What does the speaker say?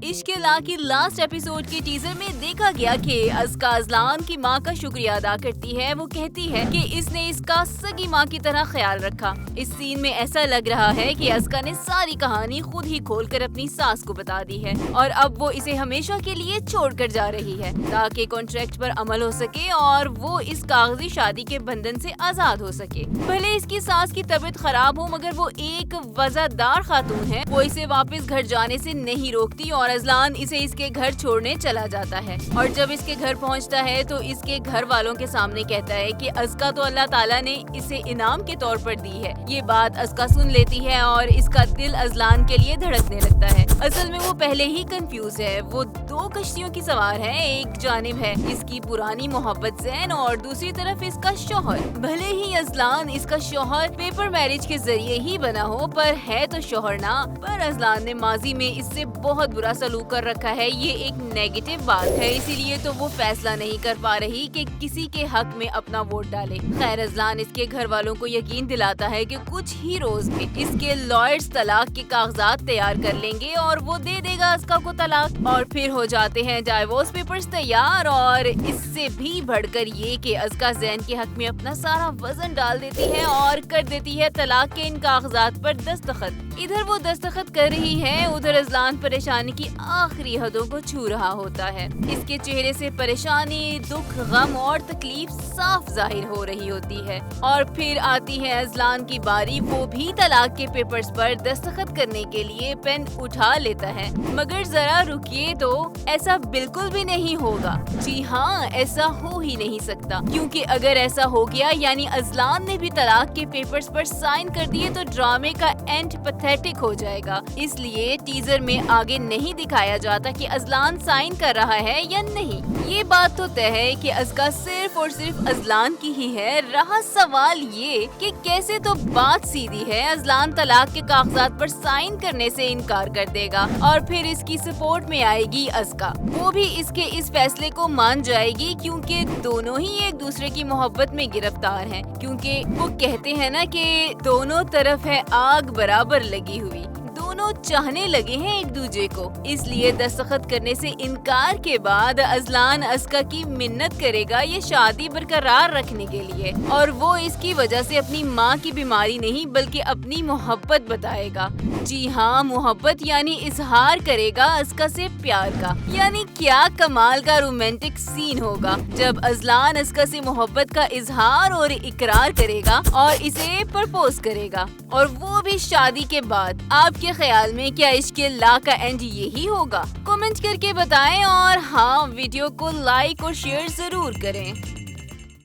इश्क ला की last episode के टीजर में देखा गया कि अस्का अजलान की माँ का शुक्रिया अदा करती है। वो कहती है कि इसने इसका सगी माँ की तरह ख्याल रखा। इस सीन में ऐसा लग रहा है कि अस्का ने सारी कहानी खुद ही खोलकर अपनी सास को बता दी है और अब वो इसे हमेशा के लिए छोड़कर जा रही है ताकि कॉन्ट्रैक्ट पर अमल हो सके और वो इस कागजी शादी के बंधन से आजाद हो सके। भले इसकी सास की तबीयत खराब हो मगर वो एक वफादार खातून है। वो इसे वापस घर जाने से नहीं रोकती और अजलान इसे इसके घर छोड़ने चला जाता है और जब इसके घर पहुंचता है तो इसके घर वालों के सामने कहता है कि अस्का तो अल्लाह ताला ने इसे इनाम के तौर पर दी है। ये बात अस्का सुन लेती है और इसका दिल अजलान के लिए धड़कने लगता है। असल में वो पहले ही कंफ्यूज है। वो दो कश्तियों की सवार है। एक जानिब है इसकी पुरानी मोहब्बत ज़ैन और दूसरी तरफ इसका शौहर। भले ही अजलान इसका शौहर पेपर मैरिज के जरिए ही बना हो पर है तो शौहर ना। पर अजलान ने माजी में इससे बहुत बुरा सलूक कर रखा है। ये एक नेगेटिव बात है, इसीलिए तो वो फैसला नहीं कर पा रही कि किसी के हक में अपना वोट डाले। खैर अजलान इसके घर वालों को यकीन दिलाता है कि कुछ ही रोज में इसके लॉयर्स तलाक के कागजात तैयार कर लेंगे और वो दे देगा अस्का को तलाक और फिर हो जाते हैं डाइवोर्स पेपर्स तैयार। और इससे भी बढ़कर ये कि अस्का ज़ैन के हक में अपना सारा वजन डाल देती है और कर देती है तलाक के इन कागजात पर दस्तखत। इधर वो दस्तखत कर रही है, उधर अजलान परेशानी की आखिरी हदों को छू रहा होता है। इसके चेहरे से परेशानी, दुख, गम और तकलीफ साफ जाहिर हो रही होती है। और फिर आती है अजलान की बारी। वो भी तलाक के पेपर्स पर दस्तखत करने के लिए पेन उठा लेता है मगर जरा रुकिए तो ऐसा बिल्कुल भी नहीं होगा। जी हाँ, ऐसा हो ही नहीं सकता क्योंकि अगर ऐसा हो गया यानी अजलान ने भी तलाक के पेपर्स पर साइन कर दिए तो ड्रामे का एंड पैथेटिक हो जाएगा। इसलिए टीजर में आगे नहीं दिखाया जाता कि अजलान साइन कर रहा है या नहीं। ये बात तो तय है कि अस्का सिर्फ और सिर्फ अजलान की ही है। रहा सवाल ये कि कैसे, तो बात सीधी है, अजलान तलाक के कागजात पर साइन करने से इनकार कर देगा और फिर इसकी सपोर्ट में आएगी अस्का। वो भी इसके इस फैसले को मान जाएगी क्योंकि दोनों ही एक दूसरे की मोहब्बत में गिरफ्तार हैं। क्योंकि वो कहते हैं ना कि दोनों तरफ है आग बराबर लगी हुई, दोनों चाहने लगे हैं एक दूसरे को। इसलिए दस्तखत करने से इनकार के बाद अजलान अस्का की मिन्नत करेगा ये शादी बरकरार रखने के लिए और वो इसकी वजह से अपनी माँ की बीमारी नहीं बल्कि अपनी मोहब्बत बताएगा। जी हाँ, मोहब्बत यानी इजहार करेगा अस्का से प्यार का। यानी क्या कमाल का रोमांटिक सीन होगा जब अजलान अस्का से मोहब्बत का इजहार और इकरार करेगा और इसे प्रपोज करेगा और वो भी शादी के बाद। आपके ख्याल में क्या इश्क ला का एंड यही होगा? कमेंट करके बताएं और हाँ, वीडियो को लाइक और शेयर जरूर करें।